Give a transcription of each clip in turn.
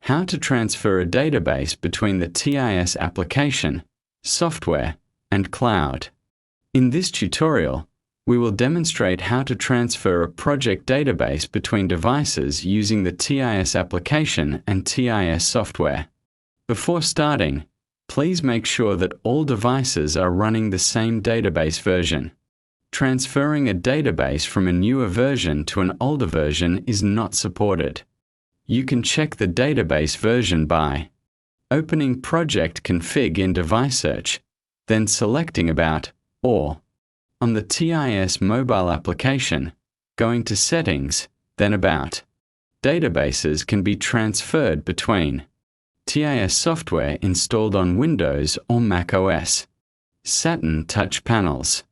How to transfer a database between the TIS application, software, and cloud. In this tutorial, we will demonstrate how to transfer a project database between devices using the TIS application and TIS software. Before starting, please make sure that all devices are running the same database version. Transferring a database from a newer version to an older version is not supported. You can check the database version by opening Project Config in Device Search, then selecting About, or on the TIS mobile application, going to Settings, then About. Databases can be transferred between TIS software installed on Windows or macOS, Saturn touch panels,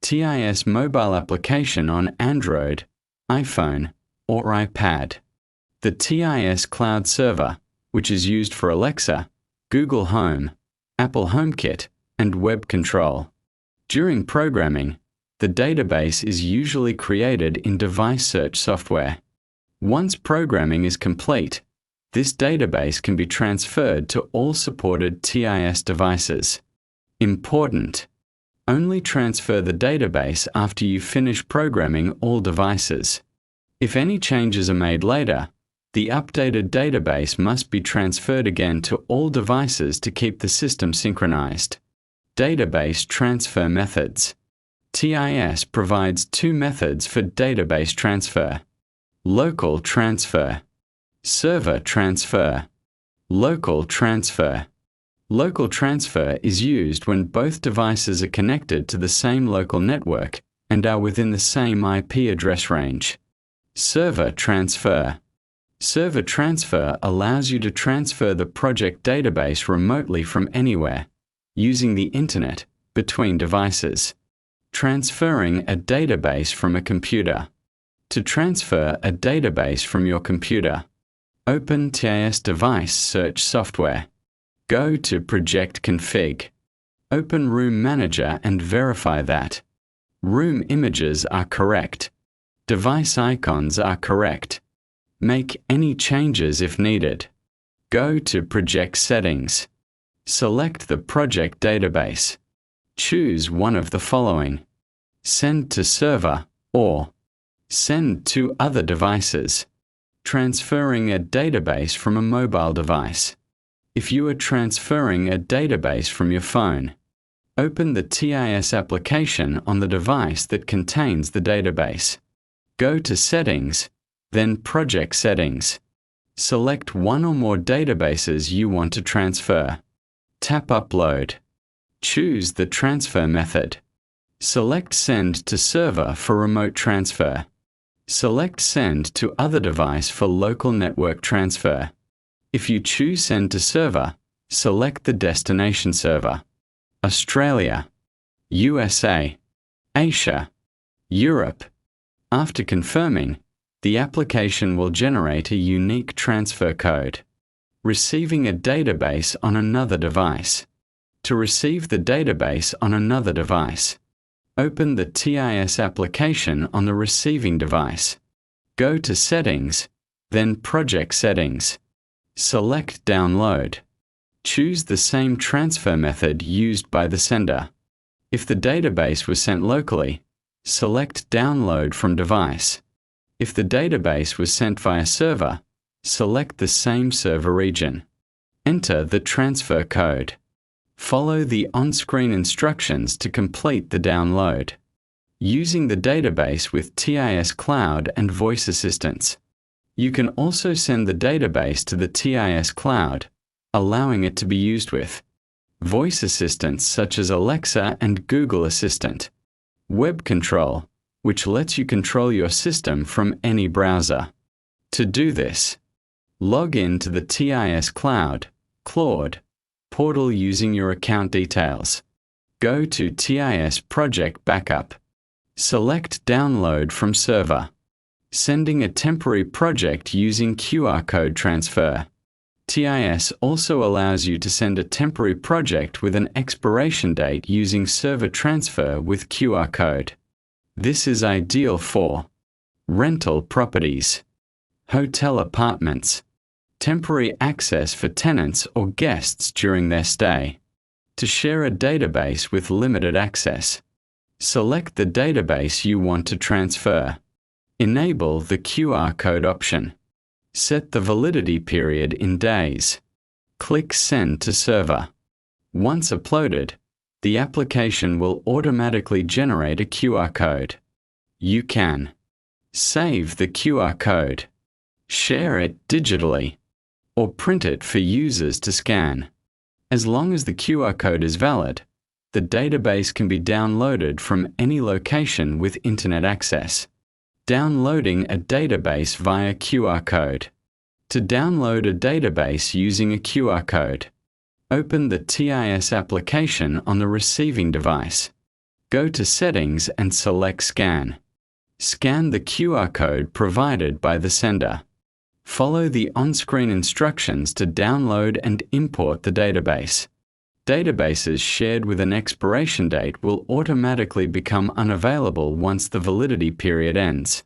TIS mobile application on Android, iPhone, or iPad. The TIS cloud server, which is used for Alexa, Google Home, Apple HomeKit, and web control. During programming, the database is usually created in device search software. Once programming is complete, this database can be transferred to all supported TIS devices. Important: only transfer the database after you finish programming all devices. If any changes are made later, the updated database must be transferred again to all devices to keep the system synchronized. Database transfer methods. TIS provides two methods for database transfer: local transfer, server transfer. Local transfer. Local transfer is used when both devices are connected to the same local network and are within the same IP address range. Server transfer. Server transfer allows you to transfer the project database remotely from anywhere, using the Internet, between devices. Transferring a database from a computer. To transfer a database from your computer, open TIS Device Search software. Go to Project Config. Open Room Manager and verify that room images are correct. Device icons are correct. Make any changes if needed. Go to Project Settings. Select the project database. Choose one of the following: Send to server or Send to other devices. Transferring a database from a mobile device. If you are transferring a database from your phone, open the TIS application on the device that contains the database. Go to Settings, then Project Settings. Select one or more databases you want to transfer. Tap Upload. Choose the transfer method. Select Send to Server for remote transfer. Select Send to Other Device for local network transfer. If you choose Send to Server, select the destination server: Australia, USA, Asia, Europe. After confirming, the application will generate a unique transfer code. Receiving a database on another device. To receive the database on another device, open the TIS application on the receiving device. Go to Settings, then Project Settings. Select Download. Choose the same transfer method used by the sender. If the database was sent locally, select Download from Device. If the database was sent via server, select the same server region. Enter the transfer code. Follow the on-screen instructions to complete the download. Using the database with TIS Cloud and voice assistants. You can also send the database to the TIS Cloud, allowing it to be used with voice assistants such as Alexa and Google Assistant. Web control, which lets you control your system from any browser. To do this, log in to the TIS Cloud, Cloud, portal using your account details. Go to TIS Project Backup. Select Download from Server. Sending a temporary project using QR code transfer. TIS also allows you to send a temporary project with an expiration date using server transfer with QR code. This is ideal for rental properties, hotel apartments, temporary access for tenants or guests during their stay. To share a database with limited access, select the database you want to transfer. Enable the QR code option. Set the validity period in days. Click Send to Server. Once uploaded, the application will automatically generate a QR code. You can save the QR code, share it digitally, or print it for users to scan. As long as the QR code is valid, the database can be downloaded from any location with internet access. Downloading a database via QR code. To download a database using a QR code, open the TIS application on the receiving device. Go to Settings and select Scan. Scan the QR code provided by the sender. Follow the on-screen instructions to download and import the database. Databases shared with an expiration date will automatically become unavailable once the validity period ends.